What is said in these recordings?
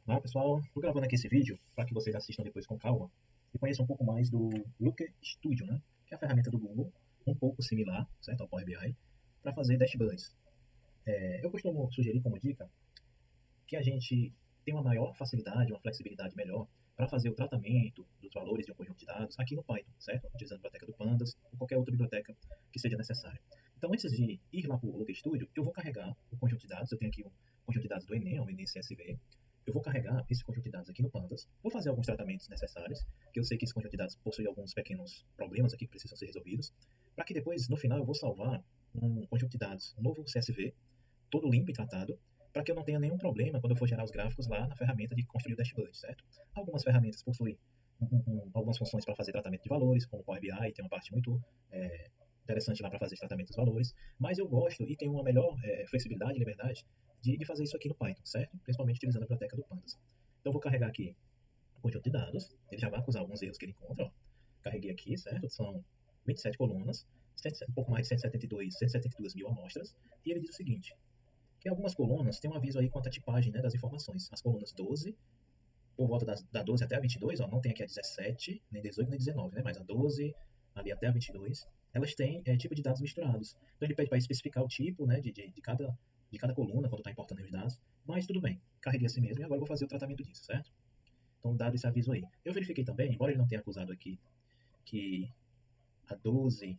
Olá pessoal, estou gravando aqui esse vídeo para que vocês assistam depois com calma e conheçam um pouco mais do Looker Studio, né? Que é a ferramenta do Google, um pouco similar, certo, ao Power BI, para fazer dashboards. Eu costumo sugerir como dica que a gente tenha uma maior facilidade, uma flexibilidade melhor para fazer o tratamento dos valores de um conjunto de dados aqui no Python, certo? Utilizando a biblioteca do Pandas ou qualquer outra biblioteca que seja necessária. Então, antes de ir lá para o Looker Studio, eu vou carregar o conjunto de dados. Eu tenho aqui um conjunto de dados do Enem, o Enem CSV. Eu vou carregar esse conjunto de dados aqui no Pandas, vou fazer alguns tratamentos necessários, que eu sei que esse conjunto de dados possui alguns pequenos problemas aqui que precisam ser resolvidos, para que depois, no final, eu vou salvar um conjunto de dados, um novo CSV, todo limpo e tratado, para que eu não tenha nenhum problema quando eu for gerar os gráficos lá na ferramenta de construir o dashboard, certo? Algumas ferramentas possuem algumas funções para fazer tratamento de valores, como o Power BI, tem uma parte muito interessante lá para fazer tratamento dos valores, mas eu gosto e tenho uma melhor flexibilidade e liberdade de fazer isso aqui no Python, certo? Principalmente utilizando a biblioteca do Pandas. Então eu vou carregar aqui o conjunto de dados, ele já vai acusar alguns erros que ele encontra, ó. Carreguei aqui, certo? São 27 colunas, um pouco mais de 172 mil amostras, e ele diz o seguinte, que algumas colunas têm um aviso aí quanto à tipagem, né, das informações. As colunas 12, por volta da 12 até a 22, ó, não tem aqui a 17, nem 18, nem 19, né, mas a 12 ali até a 22, elas têm tipo de dados misturados. Então ele pede para especificar o tipo, né, de cada coluna quando está importando os dados, mas tudo bem, carreguei assim mesmo e agora eu vou fazer o tratamento disso, certo? Então dado esse aviso aí. Eu verifiquei também, embora ele não tenha acusado aqui que a 12,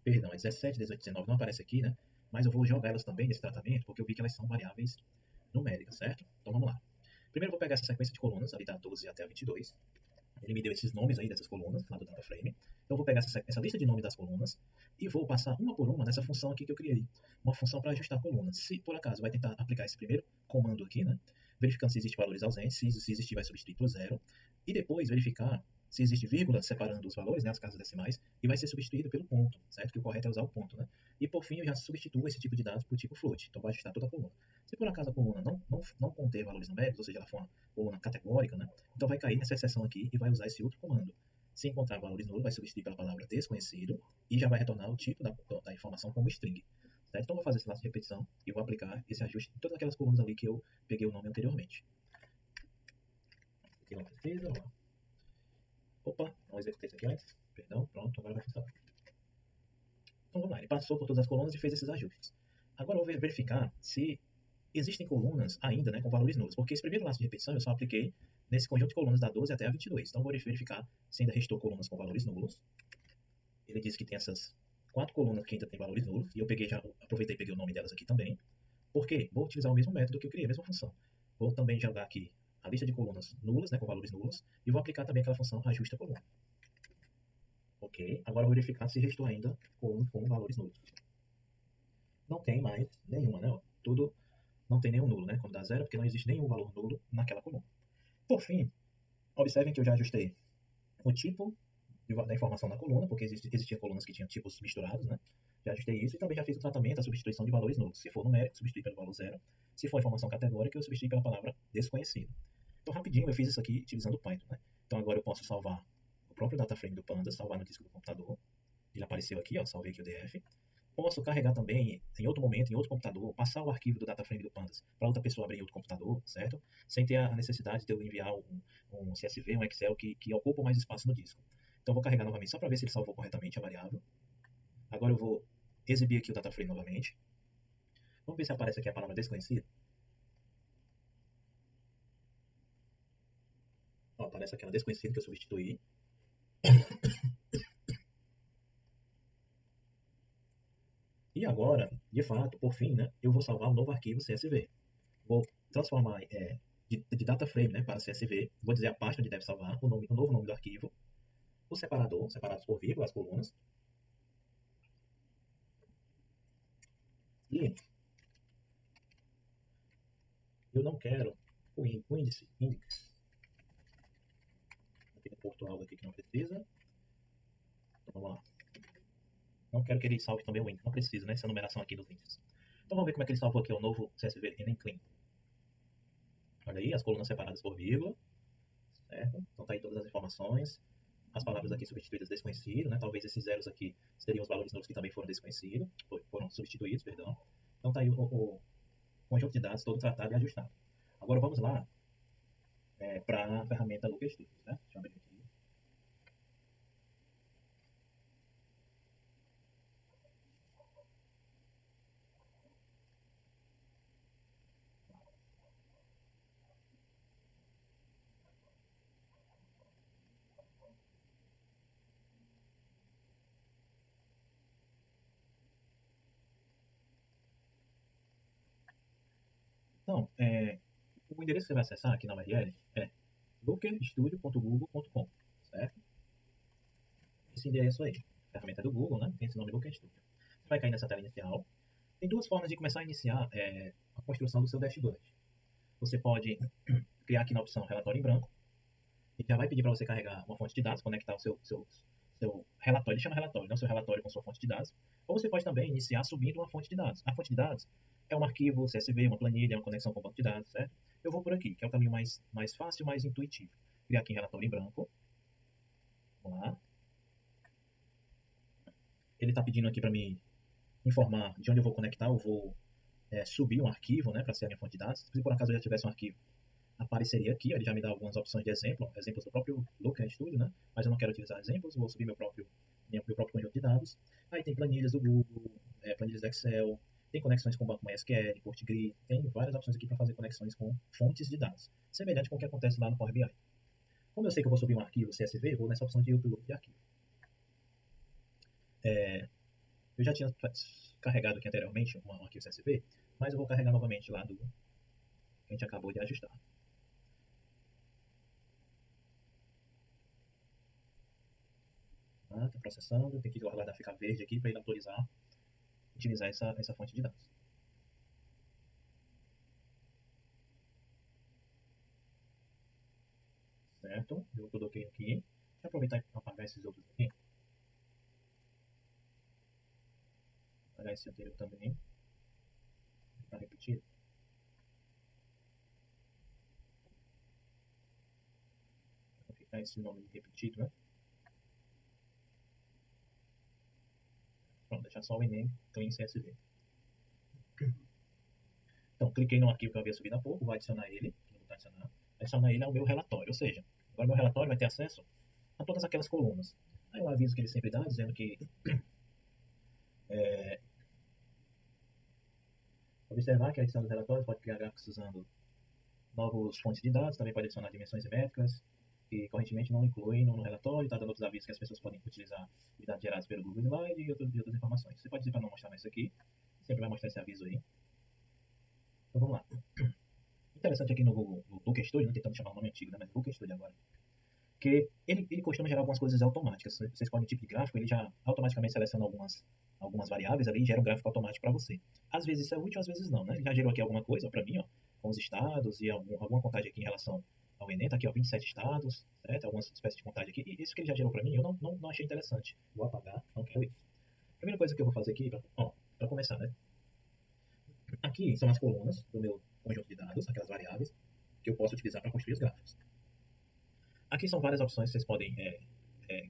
perdão, a 17, 18, 19 não aparece aqui, né, mas eu vou jogar elas também nesse tratamento porque eu vi que elas são variáveis numérica, certo? Então vamos lá. Primeiro eu vou pegar essa sequência de colunas, ali da 12 até a 22. Ele me deu esses nomes aí dessas colunas, lá do data frame. Então eu vou pegar essa lista de nomes das colunas e vou passar uma por uma nessa função aqui que eu criei. Uma função para ajustar colunas. Se por acaso vai tentar aplicar esse primeiro comando aqui, né? Verificando se existe valores ausentes, se existir vai substituir por zero. E depois verificar se existe vírgula separando os valores, né, as casas decimais, e vai ser substituído pelo ponto, certo? Que o correto é usar o ponto, né? E por fim eu já substituo esse tipo de dados por tipo float. Então vai ajustar toda a coluna. Se por acaso a coluna não conter valores numéricos, ou seja, ela for uma coluna categórica, né? Então vai cair nessa exceção aqui e vai usar esse outro comando. Se encontrar valores nulos, vai substituir pela palavra desconhecido e já vai retornar o tipo da informação como string. Certo? Então vou fazer esse laço de repetição e vou aplicar esse ajuste em todas aquelas colunas ali que eu peguei o nome anteriormente. Aqui não precisa, vamos lá. Opa, não executei isso aqui antes. Perdão, pronto, agora vai funcionar. Então vamos lá, ele passou por todas as colunas e fez esses ajustes. Agora eu vou verificar se existem colunas ainda, né, com valores nulos, porque esse primeiro laço de repetição eu só apliquei nesse conjunto de colunas da 12 até a 22. Então vou verificar se ainda restou colunas com valores nulos. Ele diz que tem essas 4 colunas que ainda tem valores nulos, e eu aproveitei e peguei o nome delas aqui também. Por quê? Vou utilizar o mesmo método que eu criei, a mesma função. Vou também jogar aqui a lista de colunas nulas, né, com valores nulos, e vou aplicar também aquela função ajusta coluna. Ok, agora vou verificar se restou ainda coluna com valores nulos. Não tem mais nenhuma, né? Tudo não tem nenhum nulo, né? Quando dá zero, porque não existe nenhum valor nulo naquela coluna. Por fim, observem que eu já ajustei o tipo da informação na coluna, porque existiam colunas que tinham tipos misturados, né? Já ajustei isso e também já fiz o tratamento, a substituição de valores nulos. Se for numérico, substituir pelo valor zero. Se for informação categórica, eu substituir pela palavra desconhecido. Então, rapidinho, eu fiz isso aqui utilizando o Python, né? Então, agora eu posso salvar o próprio data frame do Pandas, salvar no disco do computador. Ele apareceu aqui, ó, salvei aqui o DF. Posso carregar também em outro momento, em outro computador, passar o arquivo do data frame do Pandas para outra pessoa abrir em outro computador, certo? Sem ter a necessidade de eu enviar um CSV, um Excel que ocupa mais espaço no disco. Então vou carregar novamente só para ver se ele salvou corretamente a variável. Agora eu vou exibir aqui o data frame novamente. Vamos ver se aparece aqui a palavra desconhecida. Ó, aparece aquela desconhecida que eu substituí. E agora, de fato, por fim, né, eu vou salvar um novo arquivo CSV. Vou transformar de data frame, né, para CSV. Vou dizer a pasta onde deve salvar, o novo nome do arquivo, o separador, separados por vírgula, as colunas. E eu não quero o índice, index. Aqui no porto algo aqui que não precisa. Então vamos lá. Não quero que ele salve também o índice, não precisa, né, essa numeração aqui dos índices. Então vamos ver como é que ele salvou aqui o novo CSV em clean. Olha aí, as colunas separadas por vírgula, certo? Então tá aí todas as informações. As palavras aqui substituídas desconhecido, né? Talvez esses zeros aqui seriam os valores nulos que também foram desconhecidos, foram substituídos, perdão. Então tá aí o conjunto de dados todo tratado e ajustado. Agora vamos lá para a ferramenta Looker Studio, certo? Deixa eu abrir aqui. Então, o endereço que você vai acessar aqui na URL é lookerstudio.google.com, certo? Esse endereço aí, ferramenta do Google, né? Tem esse nome Looker Studio. Você vai cair nessa tela inicial. Tem duas formas de começar a iniciar a construção do seu dashboard. Você pode criar aqui na opção relatório em branco, e já vai pedir para você carregar uma fonte de dados, conectar o seu relatório, ele chama relatório, não seu relatório com sua fonte de dados. Ou você pode também iniciar subindo uma fonte de dados. A fonte de dados é um arquivo CSV, uma planilha, uma conexão com o banco de dados, certo? Eu vou por aqui, que é o caminho mais fácil, mais intuitivo. Criar aqui em relatório em branco. Vamos lá. Ele está pedindo aqui para me informar de onde eu vou conectar, eu vou subir um arquivo, né, para ser a minha fonte de dados. Se por acaso eu já tivesse um arquivo, apareceria aqui, ele já me dá algumas opções de exemplo, exemplos do próprio Looker Studio, né? Mas eu não quero utilizar exemplos, vou subir meu próprio conjunto de dados. Aí tem planilhas do Google, planilhas do Excel, tem conexões com o banco MySQL, PortGrid, tem várias opções aqui para fazer conexões com fontes de dados, semelhante com o que acontece lá no Power BI. Como eu sei que eu vou subir um arquivo CSV, eu vou nessa opção de upload de arquivo. Eu já tinha carregado aqui anteriormente um arquivo CSV, mas eu vou carregar novamente lá do que a gente acabou de ajustar. Está processando, tem que aguardar ficar verde aqui para ele autorizar utilizar essa fonte de dados. Certo? Eu coloquei aqui. Deixa eu aproveitar e apagar esses outros aqui. Apagar esse anterior também. Para repetir. Vou ficar esse nome repetido, né? Pronto, deixar só o Enem clean CSV. Então, cliquei no arquivo que eu havia subido há pouco, vou adicionar ele. Vou adicionar ele ao meu relatório. Ou seja, agora meu relatório vai ter acesso a todas aquelas colunas. Aí um aviso que ele sempre dá, dizendo que observar que a edição dos relatórios pode criar gráficos usando novos fontes de dados, também pode adicionar dimensões e métricas, que correntemente não incluem no relatório, está dando outros avisos que as pessoas podem utilizar os dados gerados pelo Google Slide e outras informações. Você pode dizer para não mostrar mais isso aqui, sempre vai mostrar esse aviso aí. Então vamos lá. Interessante aqui no Google, no Looker Studio, não tentando chamar o nome antigo, né, mas Looker Studio agora, que ele costuma gerar algumas coisas automáticas. Você escolhe um tipo de gráfico, ele já automaticamente seleciona algumas variáveis ali e gera um gráfico automático para você. Às vezes isso é útil, às vezes não, né? Ele já gerou aqui alguma coisa para mim, ó, com os estados e alguma contagem aqui em relação ao Enem, tá aqui, ó, 27 estados, certo? Algumas espécies de contagem aqui. E isso que ele já gerou para mim, eu não achei interessante. Vou apagar, não quero isso. Primeira coisa que eu vou fazer aqui, para começar, né? Aqui são as colunas do meu conjunto de dados, aquelas variáveis que eu posso utilizar para construir os gráficos. Aqui são várias opções que vocês podem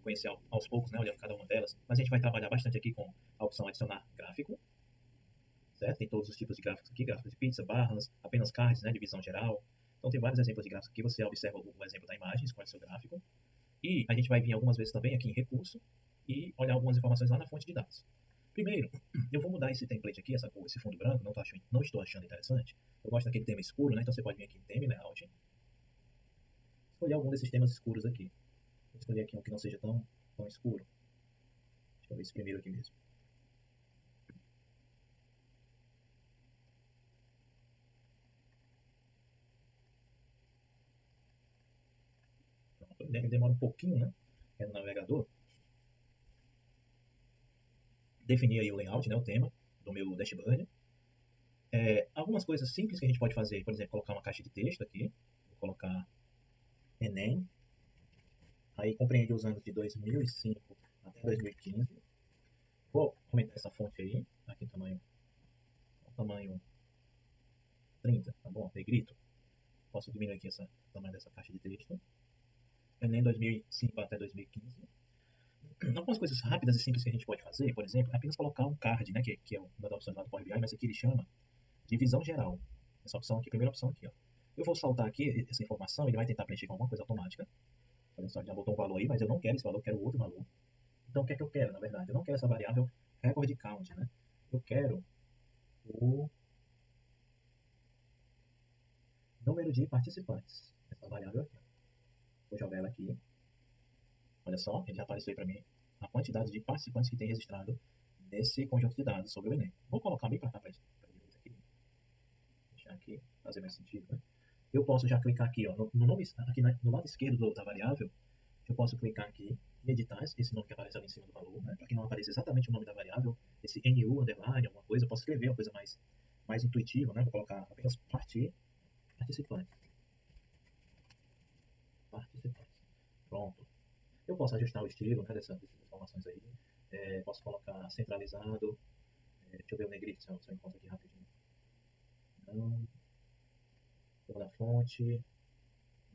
conhecer aos poucos, né, olhando cada uma delas, mas a gente vai trabalhar bastante aqui com a opção adicionar gráfico, certo? Tem todos os tipos de gráficos aqui, gráficos de pizza, barras, apenas cards, né, de visão geral. Então tem vários exemplos de gráficos aqui, você observa o exemplo da imagem, escolhe seu gráfico, e a gente vai vir algumas vezes também aqui em recurso e olhar algumas informações lá na fonte de dados. Primeiro, eu vou mudar esse template aqui, esse fundo branco, não estou achando interessante. Eu gosto daquele tema escuro, né? Então você pode vir aqui em Theme Layout, escolher algum desses temas escuros aqui. Vou escolher aqui um que não seja tão escuro. Deixa eu ver esse primeiro aqui mesmo. Pronto, ele demora um pouquinho, né? No navegador. Definir aí o layout, né? O tema do meu dashboard. Algumas coisas simples que a gente pode fazer, por exemplo, colocar uma caixa de texto aqui. Vou colocar Enem. Aí compreende os anos de 2005 até 2015. Vou aumentar essa fonte aí. Aqui tamanho 30, tá bom? Negrito. Posso diminuir aqui o tamanho dessa caixa de texto. Enem 2005 até 2015. Algumas coisas rápidas e simples que a gente pode fazer, por exemplo, é apenas colocar um card, né, que é uma das opções lá do Power BI, mas aqui ele chama de visão geral. Essa opção aqui, primeira opção aqui, ó. Eu vou saltar aqui essa informação, ele vai tentar preencher com alguma coisa automática. Olha só, já botou um valor aí, mas eu não quero esse valor, eu quero outro valor. Então, o que é que eu quero, na verdade? Eu não quero essa variável record count, né? Eu quero o número de participantes. Essa variável aqui. Vou jogar ela aqui. Olha só, ele já apareceu aí para mim a quantidade de participantes que tem registrado nesse conjunto de dados sobre o Enem. Vou colocar bem para cá para direita aqui. Deixar aqui, fazer mais sentido, né? Eu posso já clicar aqui, ó, no nome, aqui no lado esquerdo da variável, eu posso clicar aqui e editar esse nome que aparece ali em cima do valor, né? Para que não apareça exatamente o nome da variável, esse NU, underline, alguma coisa, eu posso escrever uma coisa mais intuitiva, né? Vou colocar apenas participantes. Participantes. Pronto. Eu posso ajustar o estilo, né, dessas informações aí. Posso colocar centralizado. Deixa eu ver o negrito, se eu encontro aqui rapidinho. Não. Cor da fonte.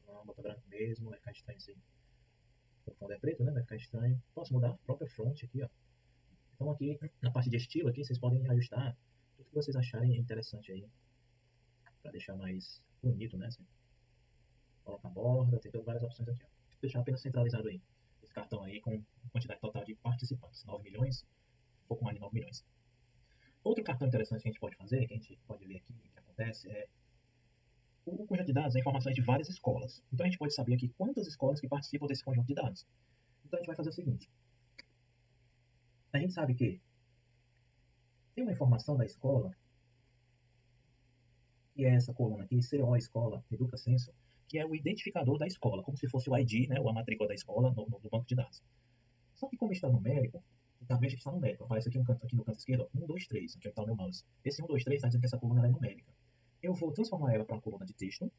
Não, bota branco mesmo, vai ficar estranho assim. O fundo é preto, né? Vai ficar estranho. Posso mudar a própria fonte aqui, ó. Então aqui, na parte de estilo aqui, vocês podem ajustar tudo que vocês acharem interessante aí. Para deixar mais bonito, né? Assim, colocar borda, tem todas várias opções aqui, ó. Vou deixar apenas centralizado aí. Esse cartão aí com quantidade total de participantes. 9 milhões, um pouco mais de 9 milhões. Outro cartão interessante que a gente pode fazer, que a gente pode ver aqui, o que acontece, é o conjunto de dados é informações de várias escolas. Então a gente pode saber aqui quantas escolas que participam desse conjunto de dados. Então a gente vai fazer o seguinte. A gente sabe que tem uma informação da escola, que é essa coluna aqui, CO Escola, Educa Censo, que é o identificador da escola, como se fosse o ID, né, ou a matrícula da escola no banco de dados. Só que como está numérico, veja que está numérico, aparece aqui, aqui no canto esquerdo, 1, 2, 3, aqui está o meu mouse. Esse 1, 2, 3 está dizendo que essa coluna é numérica. Eu vou transformar ela para uma coluna de texto,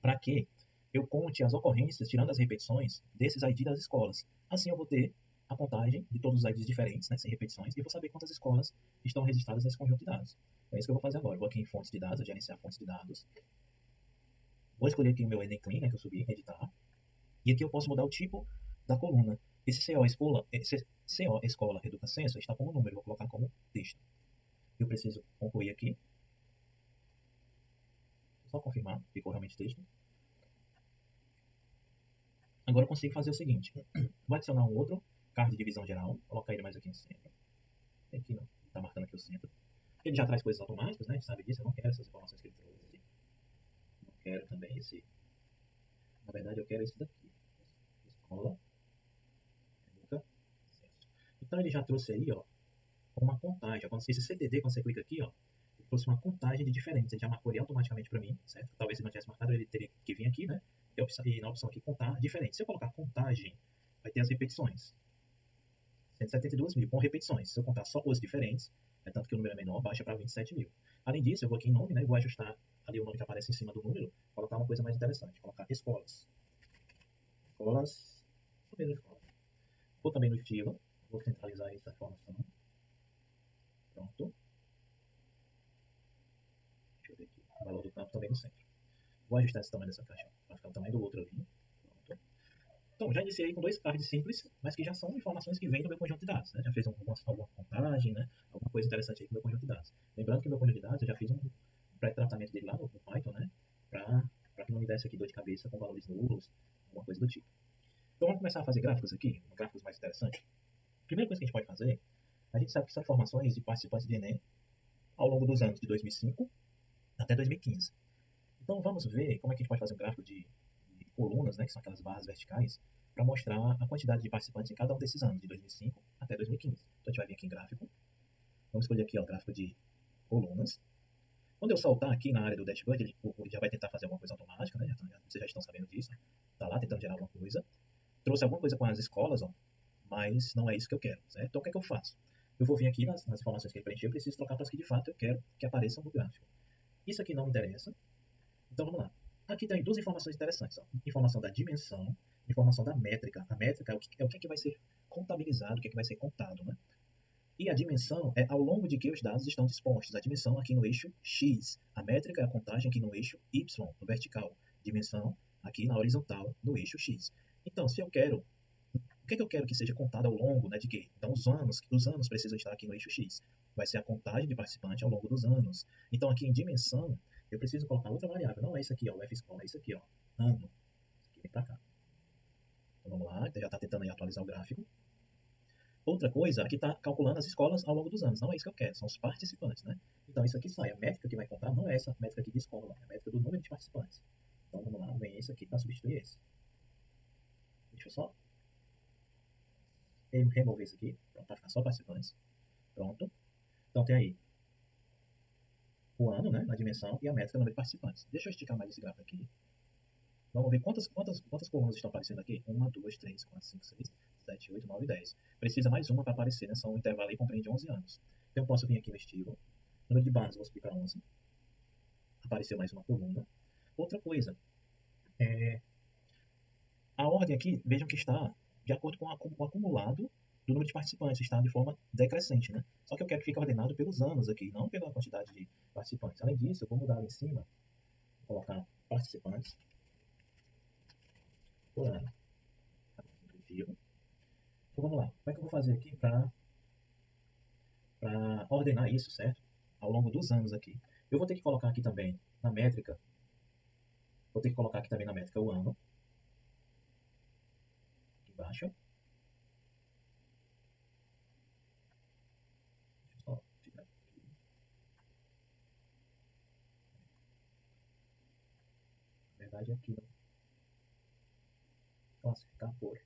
para que eu conte as ocorrências, tirando as repetições, desses ID das escolas. Assim eu vou ter a contagem de todos os IDs diferentes, né, sem repetições, e vou saber quantas escolas estão registradas nesse conjunto de dados. É isso que eu vou fazer agora. Eu vou aqui em fontes de dados, gerenciar fontes de dados. Vou escolher aqui o meu Enem Clean, né, que eu subi, editar. E aqui eu posso mudar o tipo da coluna. Esse CO Escola Educa Censo está como número, vou colocar como texto. Eu preciso concluir aqui. Só confirmar, ficou realmente texto. Agora eu consigo fazer o seguinte. Vou adicionar um outro carro de divisão geral. Colocar ele mais aqui no centro. Aqui não, está marcando aqui o centro. Ele já traz coisas automáticas, né? A gente sabe disso. Eu não quero essas informações que ele trouxe. Não quero também esse. Na verdade, eu quero esse daqui. Escola. Educa. Então ele já trouxe aí, ó, uma contagem. Quando esse CDD, quando você clica aqui, ó, ele trouxe uma contagem de diferentes. Ele já marcou ele automaticamente para mim, certo? Talvez se não tivesse marcado, ele teria que vir aqui, né? E na opção aqui, contar diferente. Se eu colocar contagem, vai ter as repetições. 172 mil com repetições. Se eu contar só os diferentes, é tanto que o número é menor, baixa para 27 mil. Além disso, eu vou aqui em nome, né? Vou ajustar ali o nome que aparece em cima do número, colocar uma coisa mais interessante. Colocar escolas. Escolas. Vou também no estilo. Vou centralizar essa informação. Pronto. Deixa eu ver aqui. O valor do campo também no centro. Vou ajustar esse tamanho dessa caixa para ficar o tamanho do outro ali. Pronto. Então, já iniciei com dois cards simples, mas que já são informações que vêm do meu conjunto de dados. Né? Já fiz alguma contagem, né? Alguma coisa interessante aí com o meu conjunto de dados. Lembrando que o meu conjunto de dados eu já fiz um pré-tratamento dele lá no Python, né? Para que não me desse aqui dor de cabeça com valores nulos, alguma coisa do tipo. Então vamos começar a fazer gráficos aqui, gráficos mais interessantes. A primeira coisa que a gente pode fazer, a gente sabe que são informações de participantes de Enem ao longo dos anos de 2005 até 2015. Então vamos ver como é que a gente pode fazer um gráfico de colunas, né, que são aquelas barras verticais, para mostrar a quantidade de participantes em cada um desses anos, de 2005 até 2015. Então a gente vai vir aqui em gráfico, vamos escolher aqui ó, o gráfico de colunas. Quando eu soltar aqui na área do dashboard, ele já vai tentar fazer alguma coisa automática, né? Vocês já estão sabendo disso. Está lá tentando gerar alguma coisa. Trouxe alguma coisa com as escolas, ó, mas não é isso que eu quero, certo? Então o que é que eu faço? Eu vou vir aqui nas informações que ele preencheu, eu preciso trocar para as que de fato eu quero que apareçam no gráfico. Isso aqui não me interessa, então vamos lá. Aqui tem duas informações interessantes. Ó. Informação da dimensão, informação da métrica. A métrica é o que vai ser contabilizado, o que vai ser contado. Né? E a dimensão é ao longo de que os dados estão dispostos. A dimensão aqui no eixo X. A métrica é a contagem aqui no eixo Y, no vertical. Dimensão aqui na horizontal, no eixo X. Então, se eu quero... O que eu quero que seja contado ao longo, né, de quê? Então, os anos precisam estar aqui no eixo X. Vai ser a contagem de participante ao longo dos anos. Então, aqui em dimensão, eu preciso colocar outra variável. Não é isso aqui, ó, o F-escola, é isso aqui, ó, ano. Isso aqui vem para cá. Então vamos lá, já está tentando aí atualizar o gráfico. Outra coisa, aqui está calculando as escolas ao longo dos anos. Não é isso que eu quero, são os participantes, né? Então isso aqui sai. A métrica que vai contar não é essa métrica aqui de escola, é a métrica do número de participantes. Então vamos lá, vem esse aqui para substituir esse. Deixa eu só remover isso aqui, pronto, para ficar só participantes. Pronto. Então tem aí o ano, né, na dimensão, e a métrica no número de participantes. Deixa eu esticar mais esse gráfico aqui. Vamos ver quantas colunas estão aparecendo aqui. 1, 2, 3, 4, 5, 6, 7, 8, 9, 10. Precisa mais uma para aparecer, né? São um intervalo aí compreende 11 anos. Então eu posso vir aqui no estilo. Número de barras, vou subir para 11. Apareceu mais uma coluna. Outra coisa, a ordem aqui, vejam que está de acordo com o acumulado do número de participantes, está de forma decrescente, né? Só que eu quero que fique ordenado pelos anos aqui, não pela quantidade de participantes. Além disso, eu vou mudar ali em cima, vou colocar participantes por ano. Então vamos lá, como é que eu vou fazer aqui para ordenar isso, certo? Ao longo dos anos aqui. Eu vou ter que colocar aqui também na métrica, vou ter que colocar aqui também na métrica o ano, aqui embaixo. Deixa eu só tirar aqui. Na verdade, aqui, né? Classificar por.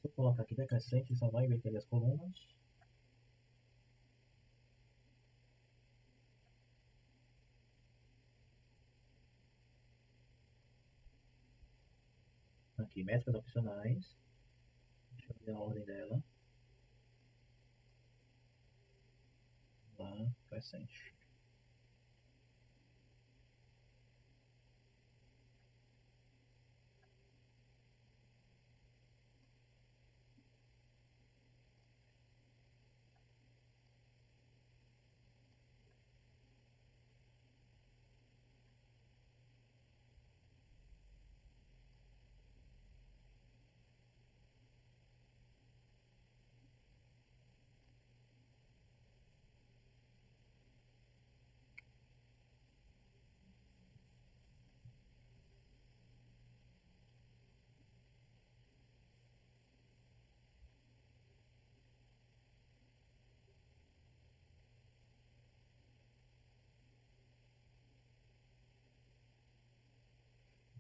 Se eu colocar aqui decrescente, só vai inverter as colunas. Aqui, métricas opcionais. Deixa eu ver a ordem dela. Lá, crescente.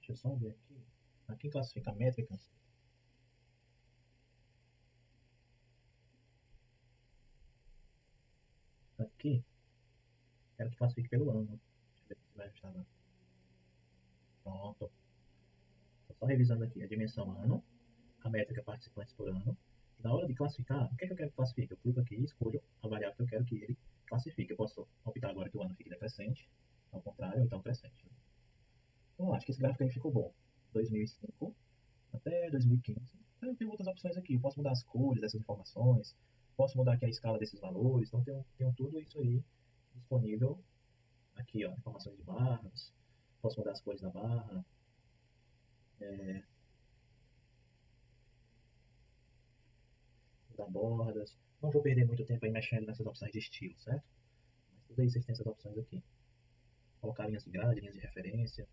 Deixa eu só ver aqui. Aqui classifica métricas. Aqui, quero que classifique pelo ano. Deixa eu ver se vai ajustar lá. Pronto. Tô só revisando aqui a dimensão ano, a métrica participantes por ano. E na hora de classificar, o que é que eu quero que classifique? Eu clico aqui e escolho a variável que eu quero que ele classifique. Eu posso optar agora que o ano fique decrescente, ao contrário, ou então crescente. Então, acho que esse gráfico aí ficou bom. 2005 até 2015. Eu tenho outras opções aqui. Eu posso mudar as cores dessas informações, posso mudar aqui a escala desses valores. Então, tenho tudo isso aí disponível aqui, ó, informações de barras. Posso mudar as cores da barra. Mudar bordas. Não vou perder muito tempo aí mexendo nessas opções de estilo, certo? Mas tudo aí vocês têm essas opções aqui. Colocar linhas de grade, linhas de referência.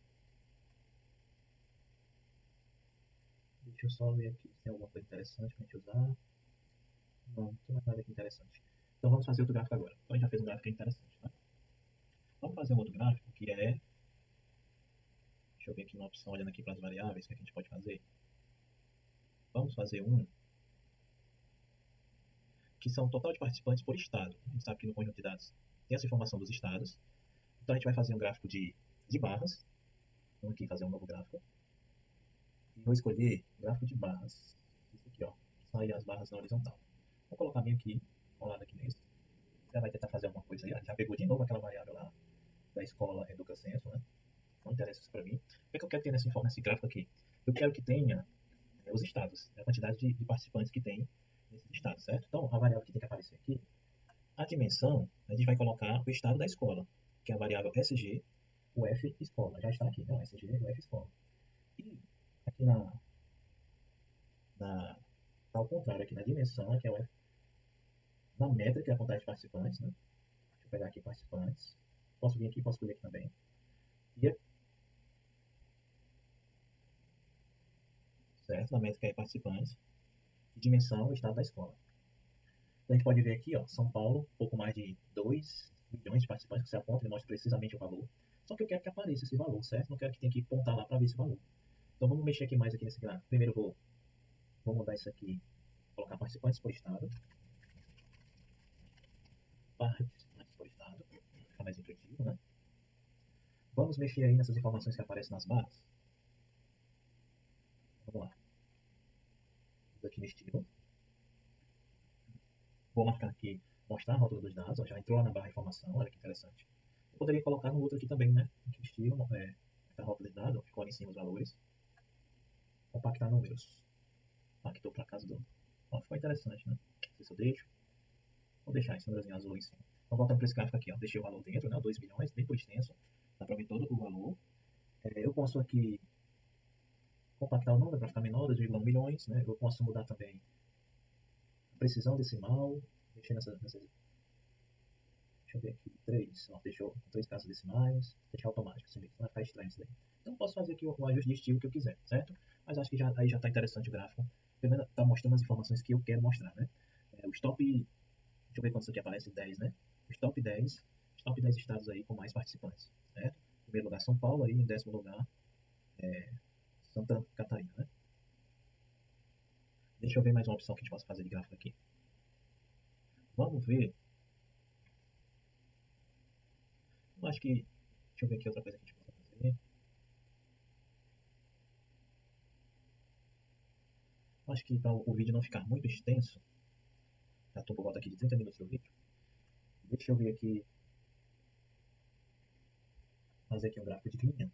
Deixa eu só ver aqui se tem alguma coisa interessante pra gente usar. Não, não tem mais nada aqui interessante. Então vamos fazer outro gráfico agora. Então a gente já fez um gráfico interessante, né? Vamos fazer um outro gráfico que é. Deixa eu ver aqui uma opção, olhando aqui para as variáveis, o que a gente pode fazer. Vamos fazer um que são o total de participantes por estado. A gente sabe que no conjunto de dados tem essa informação dos estados. Então a gente vai fazer um gráfico de barras. Vamos aqui fazer um novo gráfico. E vou escolher gráfico de barras. Isso aqui, ó. Sai as barras na horizontal. Vou colocar bem aqui, colado aqui nesse. Já vai tentar fazer alguma coisa aí. Já pegou de novo aquela variável lá da escola EducaSenso, né? Não interessa isso para mim. O que é que eu quero ter nesse gráfico aqui? eu quero que tenha os estados, a quantidade de participantes que tem nesses estados, certo? Então, a variável que tem que aparecer aqui, a dimensão, a gente vai colocar o estado da escola, que é a variável SG, o F escola. Já está aqui, né? O SG, o F escola. E aqui na ao contrário, aqui na dimensão, aqui é o F, na métrica, é a quantidade de participantes, né? Deixa eu pegar aqui participantes. Posso vir aqui, posso escolher aqui também. E, certo? Na métrica é participantes. E dimensão, o estado da escola. Então, a gente pode ver aqui, ó, São Paulo, pouco mais de 2 milhões de participantes, que você aponta e mostra precisamente o valor. Só que eu quero que apareça esse valor, certo? Não quero que tenha que apontar lá para ver esse valor. Então vamos mexer aqui mais aqui nesse gráfico. Primeiro vou mudar isso aqui, colocar participantes por estado. Participantes por estado. Fica mais intuitivo, né? Vamos mexer aí nessas informações que aparecem nas barras. Vamos lá. Vou aqui no estilo. Vou marcar aqui, mostrar a rótula dos dados. Ó, já entrou lá na barra de informação. Olha que interessante. Eu poderia colocar no outro aqui também, né? Aqui no estilo, a rótula de dados. Ó, ficou ali em cima os valores. Compactar números. Compactou para casa do... Ó, ficou interessante, né? Não sei se eu deixo. Vou deixar esse númerozinho azul em cima. Então, voltando para esse gráfico aqui, ó. Deixei o valor dentro, né? 2 milhões, bem por extenso. Dá para ver todo o valor. Eu posso aqui compactar o número para ficar menor, 2,1 milhões, né? Eu posso mudar também a precisão decimal, mexer nessas deixa eu ver aqui, 3, ó, deixou 3 casas decimais, deixar automático, assim, vai ficar estranho isso daí. Então posso fazer aqui o ajuste de estilo que eu quiser, certo? Mas acho que aí já está interessante o gráfico, primeiro está mostrando as informações que eu quero mostrar, né? Os top, deixa eu ver quantos aqui aparece, 10, né? Os top 10 estados aí com mais participantes, certo? Em primeiro lugar São Paulo, aí em décimo lugar Santa Catarina, né? Deixa eu ver mais uma opção que a gente possa fazer de gráfico aqui. Vamos ver. Eu acho que. Deixa eu ver aqui outra coisa que a gente possa fazer. Eu acho que para o vídeo não ficar muito extenso, já estou por volta aqui de 30 minutos do vídeo. Deixa eu ver aqui. Fazer aqui um gráfico de linha.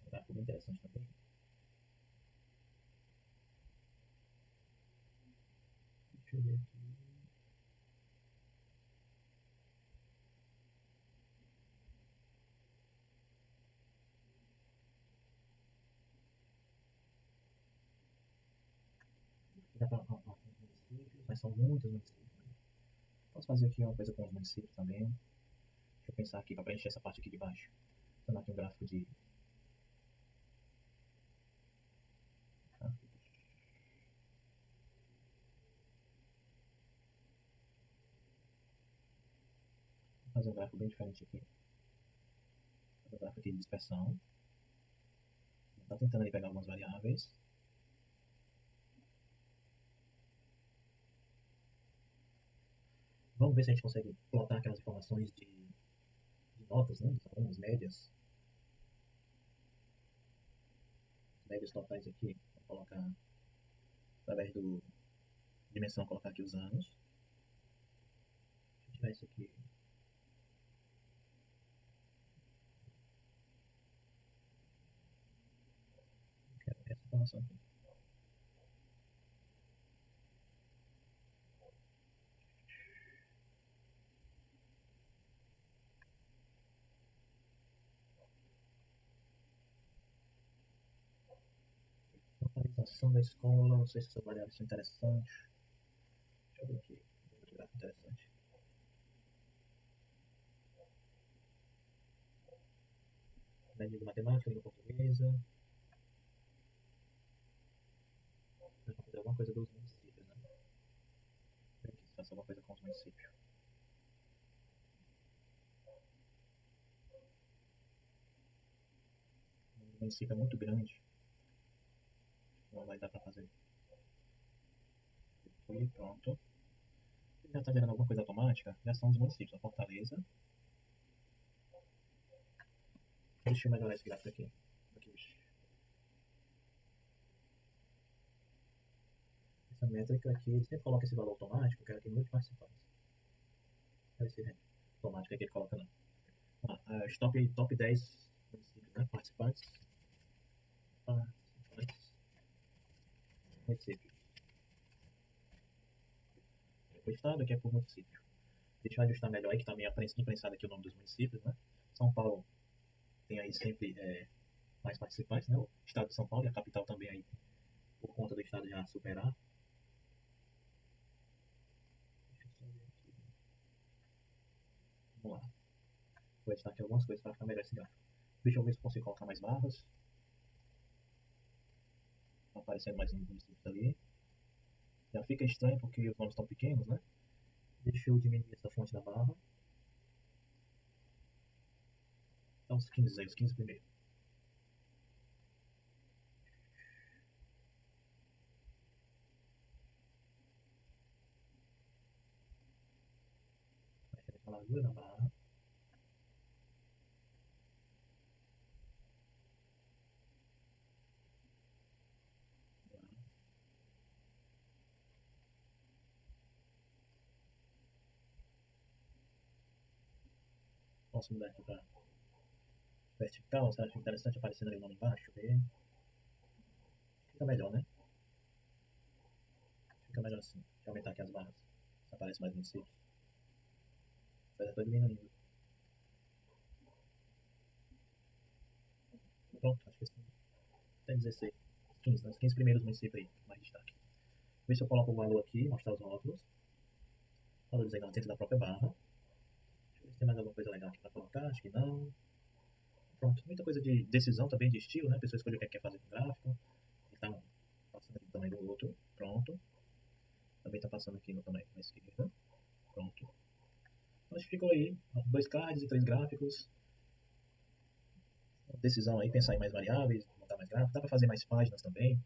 Um gráfico bem interessante também. Deixa eu ver aqui. Já para alguns municípios, mas são muitos municípios. Né? Posso fazer aqui uma coisa com os municípios também. Deixa eu pensar aqui para preencher essa parte aqui de baixo. Vou aqui um gráfico de. Vou fazer um gráfico bem diferente aqui. Vou fazer um gráfico aqui de dispersão. Está tentando aí pegar algumas variáveis. Vamos ver se a gente consegue plotar aquelas informações de notas, né, dos alunos, médias totais aqui. Vou colocar, através do dimensão, colocar aqui os anos. Deixa eu tirar isso aqui. Eu quero essa informação aqui. Localização da escola, não sei se essas variáveis são interessantes. Deixa eu ver aqui. Outro gráfico interessante. Média de matemática, língua portuguesa. Vou fazer alguma coisa dos municípios, né? Ver aqui se faço alguma coisa com os municípios. O município é muito grande. Não vai dar para fazer. E pronto. Já está gerando alguma coisa automática. Já são os municípios. A Fortaleza. Deixa eu melhorar esse gráfico aqui. Essa métrica aqui, ele sempre coloca esse valor automático, eu quero aqui muitos participantes. Esse automático aqui ele coloca não. Os top 10 municípios, né? Participantes. município. Aqui é por estado, aqui é por município. Deixa eu ajustar melhor aí, que tá meio imprensado aqui o nome dos municípios, né? São Paulo tem aí sempre mais participantes, né? O estado de São Paulo e a capital também aí, por conta do estado já superar. Deixa eu só ver aqui. Vamos lá. Vou editar aqui algumas coisas para ficar melhor esse gráfico. Deixa eu ver se eu consigo colocar mais barras. Tá aparecendo mais um municípios ali. Já fica estranho porque os nomes estão pequenos, né? Deixa eu diminuir essa fonte da barra. Dá uns 15 aí, os 15 primeiros. Vai ser a largura da barra. Posso mudar aqui para vertical. Você acha interessante aparecendo ali o nome embaixo? Ver. Fica melhor, né? Fica melhor assim. Deixa eu aumentar aqui as barras. Aparece mais municípios. Eu já estou diminuindo. Pronto, acho que assim. Tem 16. 15, né? Os 15 primeiros municípios aí, mais destaque. Ver se eu coloco o valor aqui, mostrar os rótulos. Valores aí dentro da própria barra. Deixa eu ver se tem mais alguma coisa legal aqui para colocar. Acho que não. Pronto, muita coisa de decisão também, de estilo, né? A pessoa escolhe o que quer fazer com o gráfico. Então, passando aqui no tamanho do outro. Pronto. Também está passando aqui no tamanho da esquerda. Pronto. Então, acho que ficou aí. Dois cards e três gráficos. Decisão aí, pensar em mais variáveis, montar mais gráficos. Dá para fazer mais páginas também.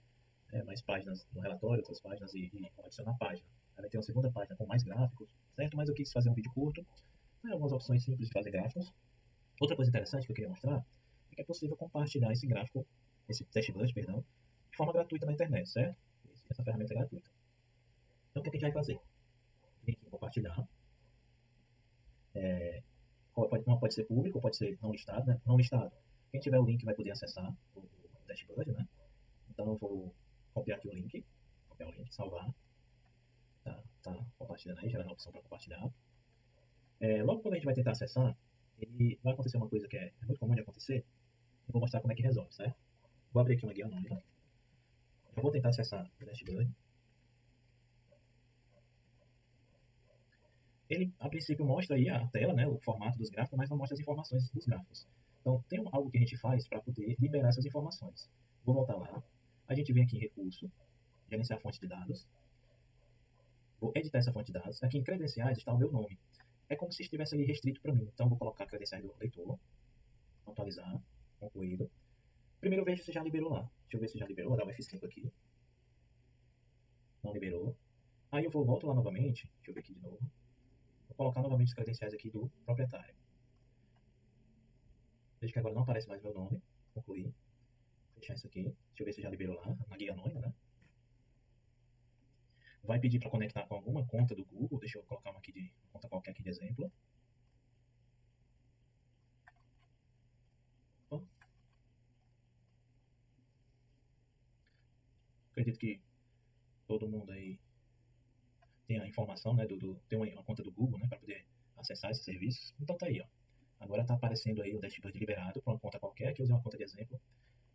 Mais páginas no relatório, outras páginas e adicionar página. Aí vai ter uma segunda página com mais gráficos, certo? Mas eu quis fazer um vídeo curto. Algumas opções simples de fazer gráficos. Outra coisa interessante que eu queria mostrar é que é possível compartilhar esse gráfico, esse dashboard, perdão, de forma gratuita na internet, certo? Essa ferramenta é gratuita. Então, o que a gente vai fazer? Vem aqui em compartilhar. Pode ser público, pode ser não listado, né? Não listado. Quem tiver o link vai poder acessar o dashboard, né? Então, eu vou copiar aqui o link, salvar. Tá compartilhando aí, gerando a opção para compartilhar. Logo quando a gente vai tentar acessar, ele vai acontecer uma coisa que é muito comum de acontecer. Eu vou mostrar como é que resolve, certo? Vou abrir aqui uma guia anônima. Eu vou tentar acessar o dashboard. Ele, a princípio, mostra aí a tela, né, o formato dos gráficos, mas não mostra as informações dos gráficos. Então, tem algo que a gente faz para poder liberar essas informações. Vou voltar lá. A gente vem aqui em recurso, gerenciar fonte de dados. Vou editar essa fonte de dados. Aqui em credenciais está o meu nome. É como se estivesse ali restrito para mim. Então, vou colocar credenciais do leitor. Atualizar. Concluído. Primeiro vejo se já liberou lá. Deixa eu ver se já liberou. Vou dar um F5 aqui. Não liberou. Aí eu volto lá novamente. Deixa eu ver aqui de novo. Vou colocar novamente os credenciais aqui do proprietário. Veja que agora não aparece mais meu nome. Concluir. Fechar isso aqui. Deixa eu ver se já liberou lá, na guia anônima, né? Vai pedir para conectar com alguma conta do Google. Deixa eu colocar uma aqui de conta qualquer aqui de exemplo. Opa. Acredito que todo mundo aí tem a informação, né? Tem uma conta do Google, né? Para poder acessar esses serviços. Então tá aí, ó. Agora está aparecendo aí o dashboard liberado para uma conta qualquer, que eu usei uma conta de exemplo,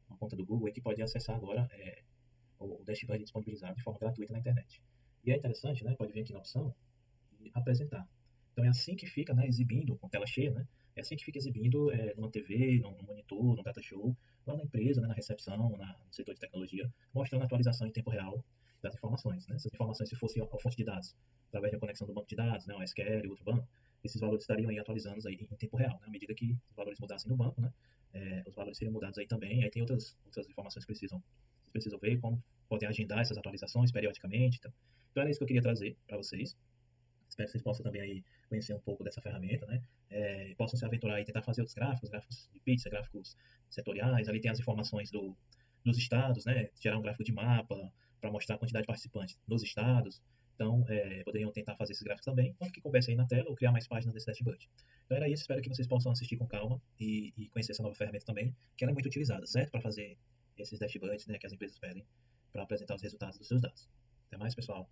uma conta do Google, e que pode acessar agora o dashboard disponibilizado de forma gratuita na internet. E é interessante, né? Pode vir aqui na opção e apresentar. Então é assim que fica, né, exibindo, com tela cheia, né? É assim que fica exibindo numa TV, num monitor, num data show, lá na empresa, né, na recepção, no setor de tecnologia, mostrando a atualização em tempo real das informações. Né? Essas informações, se fosse a fonte de dados, através da conexão do banco de dados, né, o SQL, outro banco, esses valores estariam aí atualizando aí em tempo real. Né? À medida que os valores mudassem no banco, né, os valores seriam mudados aí também. Aí tem outras informações que precisam ver, como poder agendar essas atualizações periodicamente. Então era isso que eu queria trazer para vocês. Espero que vocês possam também aí conhecer um pouco dessa ferramenta, né? Possam se aventurar e tentar fazer outros gráficos de pizza, gráficos setoriais. Ali tem as informações dos estados, né? Gerar um gráfico de mapa para mostrar a quantidade de participantes nos estados. Então, poderiam tentar fazer esses gráficos também, enquanto que coubesse aí na tela, ou criar mais páginas desse dashboard. Então era isso, espero que vocês possam assistir com calma e conhecer essa nova ferramenta também, que ela é muito utilizada, certo? Para fazer esses dashboards, né, que as empresas pedem para apresentar os resultados dos seus dados. Até mais, pessoal!